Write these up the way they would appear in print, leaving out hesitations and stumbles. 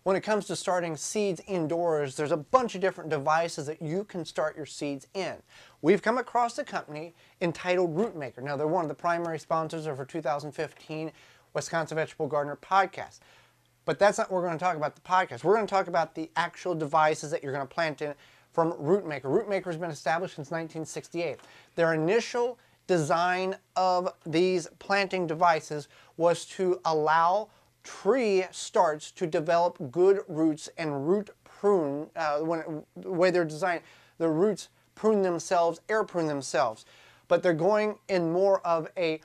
When it comes to starting seeds indoors, there's a bunch of different devices that you can start your seeds in. We've come across a company entitled Rootmaker. Now, they're one of the primary sponsors of our 2015 Wisconsin Vegetable Gardener podcast. But that's not what we're going to talk about the podcast. We're going to talk about the actual devices that you're going to plant in from Rootmaker. Rootmaker has been established since 1968. Their initial design of these planting devices was to allow tree starts to develop good roots and root prune. The way they're designed, the roots prune themselves, air prune themselves. But they're going in more of a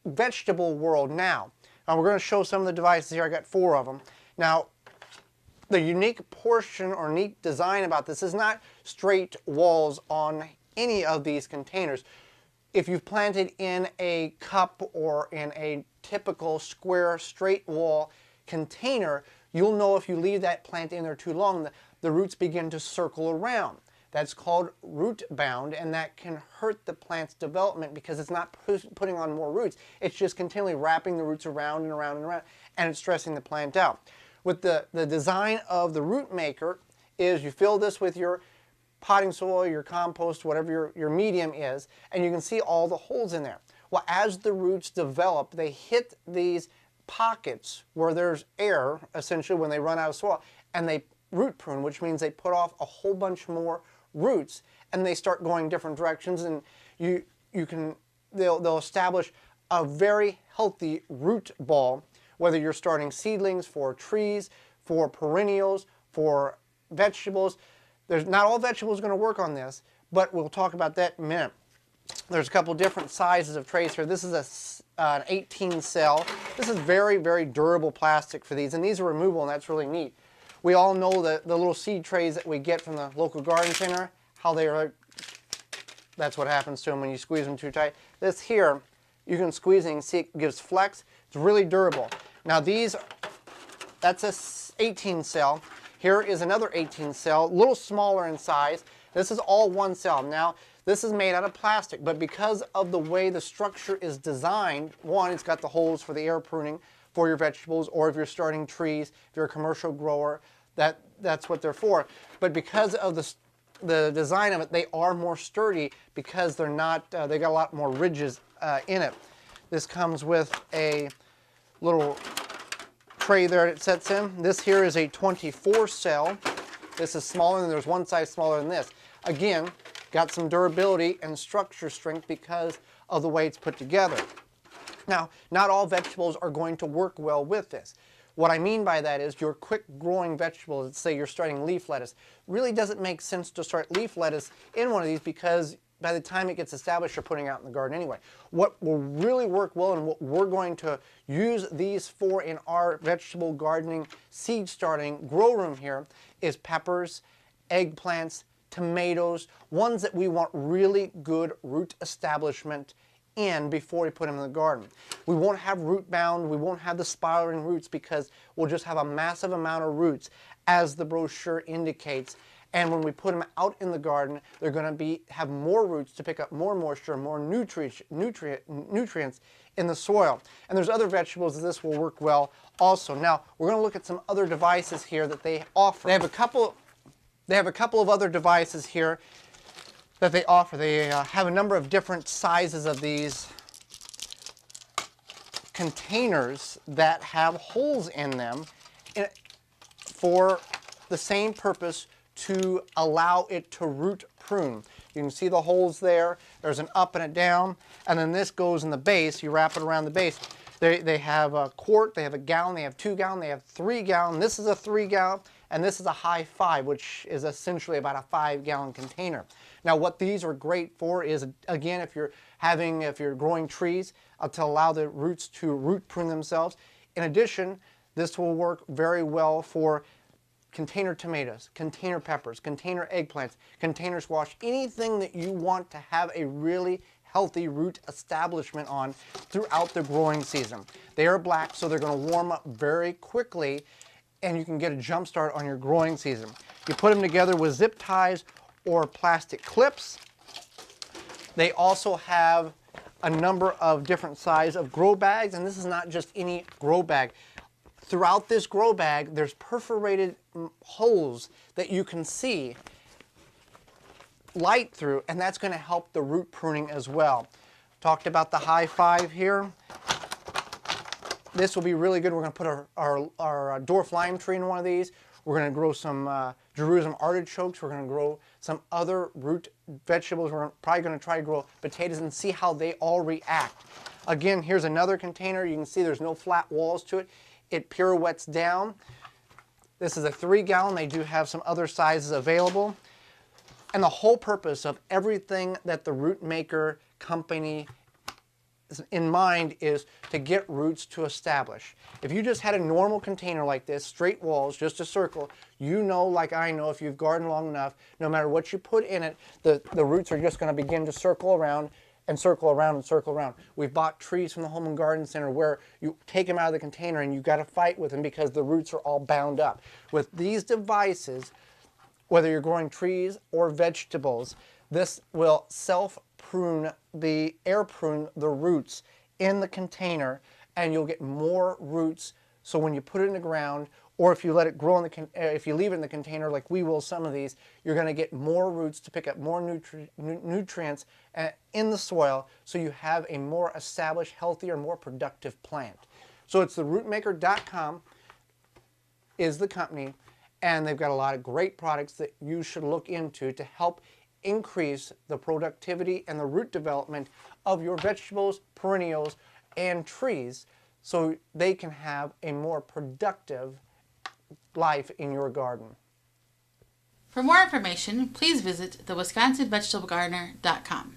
vegetable world now. Now we're going to show some of the devices here. I got 4 of them. Now, the unique portion or neat design about this is not straight walls on any of these containers. If you've planted in a cup or in a typical square straight wall container, you'll know if you leave that plant in there too long, the roots begin to circle around. That's called root bound, and that can hurt the plant's development because it's not putting on more roots. It's just continually wrapping the roots around and around and around, and it's stressing the plant out. With the design of the Rootmaker is you fill this with your potting soil, your compost, whatever your medium is, and you can see all the holes in there. Well, as the roots develop, they hit these pockets where there's air, essentially, when they run out of soil, and they root prune, which means they put off a whole bunch more roots, and they start going different directions, and they'll establish a very healthy root ball, whether you're starting seedlings for trees, for perennials, for vegetables. There's not all vegetables going to work on this, but we'll talk about that in a minute. There's a couple different sizes of trays here. This is an 18 cell. This is very, very durable plastic for these, and these are removable, and that's really neat. We all know the little seed trays that we get from the local garden center, how they are, that's what happens to them when you squeeze them too tight. This here, you can squeeze it and see it gives flex. It's really durable. Now these, that's a 18 cell. Here is another 18 cell, a little smaller in size. This is all one cell. Now, this is made out of plastic, but because of the way the structure is designed, one, it's got the holes for the air pruning for your vegetables, or if you're starting trees, if you're a commercial grower, that's what they're for. But because of the design of it, they are more sturdy because they're not, they got a lot more ridges in it. This comes with a little tray there it sets in. This here is a 24 cell. This is smaller, and there's one size smaller than this. Again, got some durability and structure strength because of the way it's put together. Now, not all vegetables are going to work well with this. What I mean by that is your quick growing vegetables, let's say you're starting leaf lettuce, really doesn't make sense to start leaf lettuce in one of these because by the time it gets established, you're putting it out in the garden anyway. What will really work well and what we're going to use these for in our vegetable gardening seed starting grow room here is peppers, eggplants, tomatoes, ones that we want really good root establishment in before we put them in the garden. We won't have root bound, we won't have the spiraling roots because we'll just have a massive amount of roots as the brochure indicates. And when we put them out in the garden, they're going to have more roots to pick up more moisture, more nutrients in the soil. And there's other vegetables that this will work well also. Now, we're going to look at some other devices here that they offer. They have a couple of other devices here that they offer. They have a number of different sizes of these containers that have holes in them for the same purpose, to allow it to root prune. You can see the holes there. There's an up and a down, and then this goes in the base. You wrap it around the base. They have a quart, they have a gallon, they have 2 gallon, they have 3 gallon. This is a 3 gallon, and this is a high 5, which is essentially about a 5 gallon container. Now what these are great for is, again, if you're growing trees, to allow the roots to root prune themselves. In addition, this will work very well for container tomatoes, container peppers, container eggplants, container squash, anything that you want to have a really healthy root establishment on throughout the growing season. They are black, so they're going to warm up very quickly, and you can get a jump start on your growing season. You put them together with zip ties or plastic clips. They also have a number of different size of grow bags, and this is not just any grow bag. throughout this grow bag, there's perforated holes that you can see light through, and that's going to help the root pruning as well. Talked about the high five here. This will be really good. We're going to put our dwarf lime tree in one of these. We're going to grow some Jerusalem artichokes. We're going to grow some other root vegetables. We're probably going to try to grow potatoes and see how they all react. Again, here's another container. You can see there's no flat walls to it. It pirouettes down. This is a 3-gallon. They do have some other sizes available. And the whole purpose of everything that the Rootmaker company in mind is to get roots to establish. If you just had a normal container like this, straight walls, just a circle, you know, like I know, if you've gardened long enough, no matter what you put in it, the roots are just going to begin to circle around and circle around and circle around. We've bought trees from the Home and Garden Center where you take them out of the container and you've got to fight with them because the roots are all bound up. With these devices, whether you're growing trees or vegetables, this will self-prune, air prune the roots in the container, and you'll get more roots. So when you put it in the ground, or if you let it grow if you leave it in the container like we will some of these, you're going to get more roots to pick up more nutrients in the soil, so you have a more established, healthier, more productive plant. So it's the rootmaker.com is the company, and they've got a lot of great products that you should look into to help increase the productivity and the root development of your vegetables, perennials, and trees, so they can have a more productive life in your garden. For more information, please visit thewisconsinvegetablegardener.com.